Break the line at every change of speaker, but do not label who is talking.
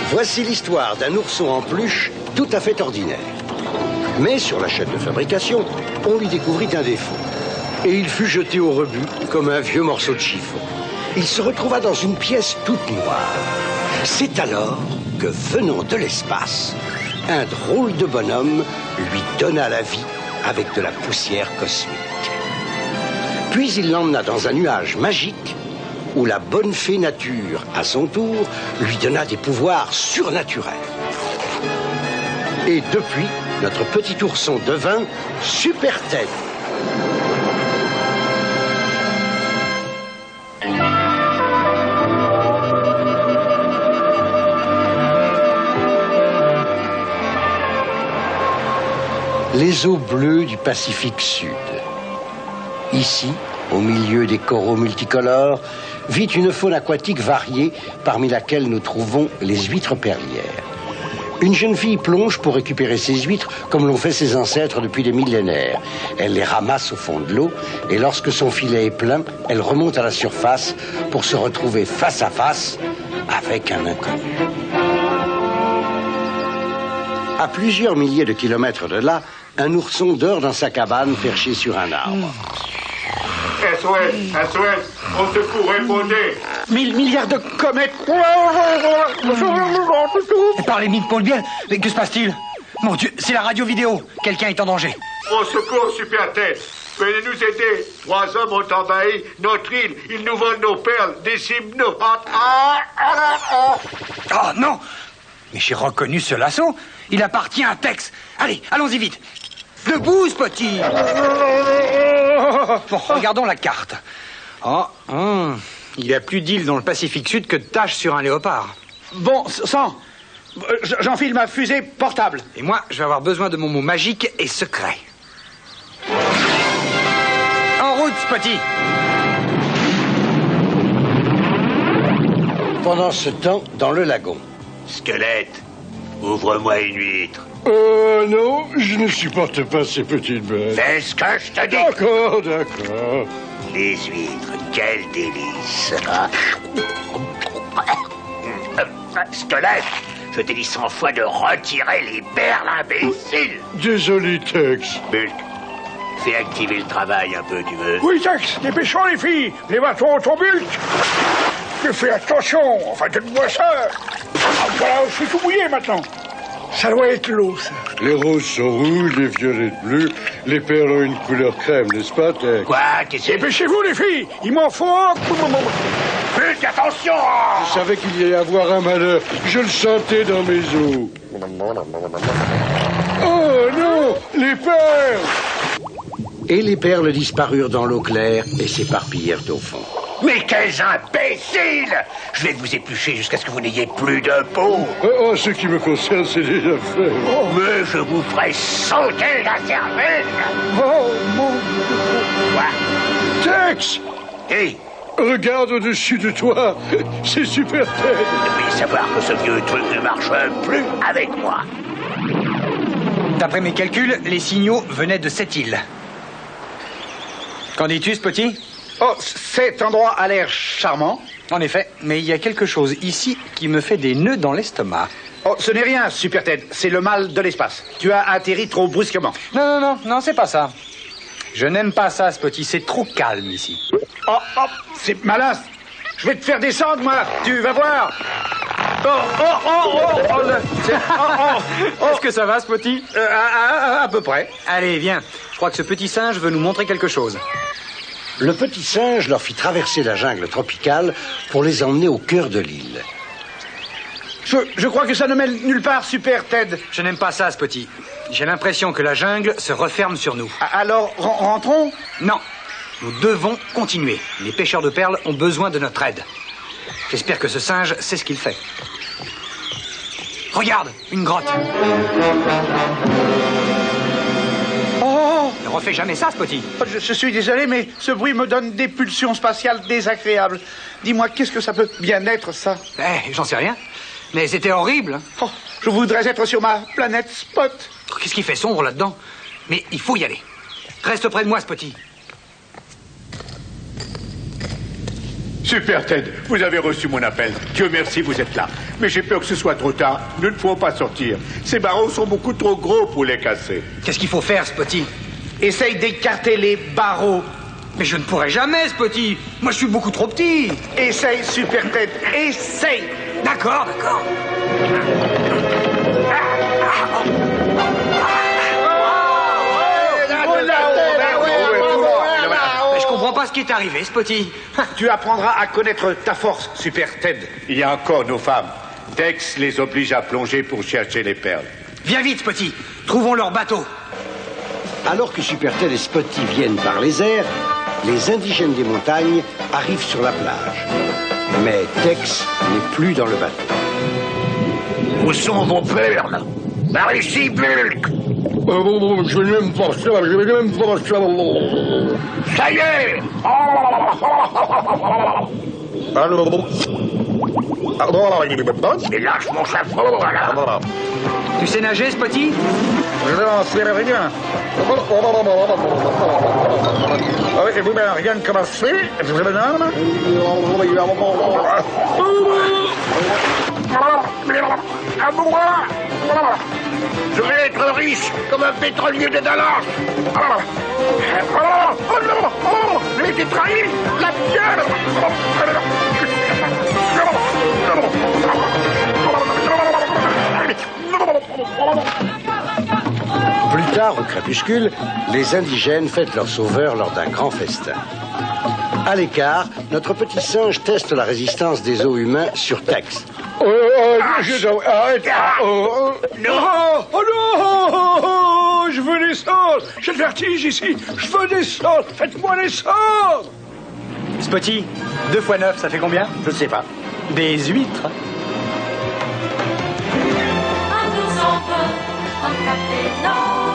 Voici l'histoire d'un ourson en peluche tout à fait ordinaire. Mais sur la chaîne de fabrication, on lui découvrit un défaut. Et il fut jeté au rebut comme un vieux morceau de chiffon. Il se retrouva dans une pièce toute noire. C'est alors que, venant de l'espace, un drôle de bonhomme lui donna la vie avec de la poussière cosmique. Puis il l'emmena dans un nuage magique où la bonne fée nature, à son tour, lui donna des pouvoirs surnaturels. Et depuis, notre petit ourson devint Super Ted. Les eaux bleues du Pacifique Sud. Ici, au milieu des coraux multicolores, vit une faune aquatique variée, parmi laquelle nous trouvons les huîtres perlières. Une jeune fille plonge pour récupérer ses huîtres, comme l'ont fait ses ancêtres depuis des millénaires. Elle les ramasse au fond de l'eau, et lorsque son filet est plein, elle remonte à la surface pour se retrouver face à face avec un inconnu. À plusieurs milliers de kilomètres de là, un ourson dort dans sa cabane perché sur un arbre.
SOS, SOS, au secours, répondez.
1000 milliards de comètes.
Parlez-moi de Paul Biel. Mais que se passe-t-il? Mon Dieu, c'est la radio vidéo. Quelqu'un est en danger.
Au secours, Super Ted. Venez nous aider. 3 hommes ont envahi notre île. Ils nous volent nos perles, déciment nos hôtes.
Oh non! Mais j'ai reconnu ce lasso. Il appartient à Tex. Allez, allons-y vite. Debout, Spotty. Bon, regardons la carte. Il y a plus d'îles dans le Pacifique Sud que de taches sur un léopard.
Bon, sang, j'enfile ma fusée portable.
Et moi, je vais avoir besoin de mon mot magique et secret. En route, Spotty.
Pendant ce temps, dans le lagon.
Squelette, ouvre-moi une huître.
Non, je ne supporte pas ces petites bêtes.
Fais ce que je te dis.
D'accord, d'accord.
Les huîtres, quel délice. Squelette, je t'ai dit 100 fois de retirer les perles, imbécile.
Désolé, Tex.
Bulk, fais activer le travail un peu, tu veux.
Oui, Tex, dépêchons les filles. Les bâtons au Bulk. Je fais attention, enfin, donne-moi ça. Voilà, je suis tout mouillé maintenant. Ça doit être l'eau, ça.
Les roses sont rouges, les violettes bleues, les perles ont une couleur crème, n'est-ce pas, Tex?
Quoi? Qu'est-ce que...
Dépêchez-vous, les filles. Il m'en faut un.
Bulk, attention.
Je savais qu'il y allait avoir un malheur. Je le sentais dans mes os. Oh non, les perles!
Et les perles disparurent dans l'eau claire et s'éparpillèrent au fond.
Mais quels imbéciles! Je vais vous éplucher jusqu'à ce que vous n'ayez plus de peau.
Oh, ce qui me concerne, c'est déjà fait.
Mais je vous ferai sauter la cervelle.
Oh, mon...
Quoi?
Tex!
Hé,
Regarde au-dessus de toi. C'est Super Ted.
vous devriez savoir que ce vieux truc ne marche plus avec moi.
D'après mes calculs, les signaux venaient de cette île. Qu'en dis-tu, Spotty?
Oh, cet endroit a l'air charmant.
En effet, mais il y a quelque chose ici qui me fait des nœuds dans l'estomac.
Oh, ce n'est rien, Super Ted. C'est le mal de l'espace. Tu as atterri trop brusquement.
Non, c'est pas ça. Je n'aime pas ça, Spotty. C'est trop calme ici.
Oh, c'est malin. Je vais te faire descendre, moi. Tu vas voir.
Est-ce que ça va, Spotty?
À peu près.
Allez, viens. Je crois que ce petit singe veut nous montrer quelque chose.
Le petit singe leur fit traverser la jungle tropicale pour les emmener au cœur de l'île.
Je crois que ça ne mène nulle part, Super Ted.
Je n'aime pas ça, Spotty. J'ai l'impression que la jungle se referme sur nous.
Alors, rentrons?
Non, nous devons continuer. Les pêcheurs de perles ont besoin de notre aide. J'espère que ce singe sait ce qu'il fait. Regarde, une grotte.
Oh!
Ne refais jamais ça, Spotty.
Je suis désolé, mais ce bruit me donne des pulsions spatiales désagréables. Dis-moi, qu'est-ce que ça peut bien être, ça?
J'en sais rien. Mais c'était horrible.
Oh, je voudrais être sur ma planète Spot.
Qu'est-ce qui fait sombre là-dedans? Mais il faut y aller. Reste près de moi, Spotty.
Super Ted, vous avez reçu mon appel. Dieu merci, vous êtes là. Mais j'ai peur que ce soit trop tard. Nous ne pouvons pas sortir. Ces barreaux sont beaucoup trop gros pour les casser.
Qu'est-ce qu'il faut faire, Spotty?
Essaye d'écarter les barreaux.
Mais je ne pourrai jamais, Spotty. Moi, je suis beaucoup trop petit.
Essaye, Super Ted. Essaye.
D'accord, d'accord. Mais je comprends pas ce qui est arrivé, Spotty.
Tu apprendras à connaître ta force, Super Ted.
Il y a encore nos femmes. Tex les oblige à plonger pour chercher les perles.
Viens vite, Spotty. Trouvons leur bateau.
Alors que Super Ted et Spotty viennent par les airs, les indigènes des montagnes arrivent sur la plage. Mais Tex n'est plus dans le bateau.
Où sont vos perles? Par ici, Bulk!
Je n'aime pas ça, je n'aime pas ça.
Ça y est! Et lâche mon chapeau, alors!
Tu sais nager, Spotty?
Non, c'est rien. Et vous n'avez rien commencé, jeune homme? À moi!
Je vais être riche comme un pétrolier de Dallas!
J'ai été trahi! La pierre!
Plus tard, au crépuscule, les indigènes fêtent leur sauveur lors d'un grand festin. À l'écart, notre petit singe teste la résistance des os humains sur Tex.
Arrête! Oh non! Je veux descendre! J'ai le vertige ici! Je veux descendre! Faites-moi descendre!
Spotty, 2 x 9, ça fait combien?
Je ne sais pas.
Des huîtres.
Un nous en peut, un café, non.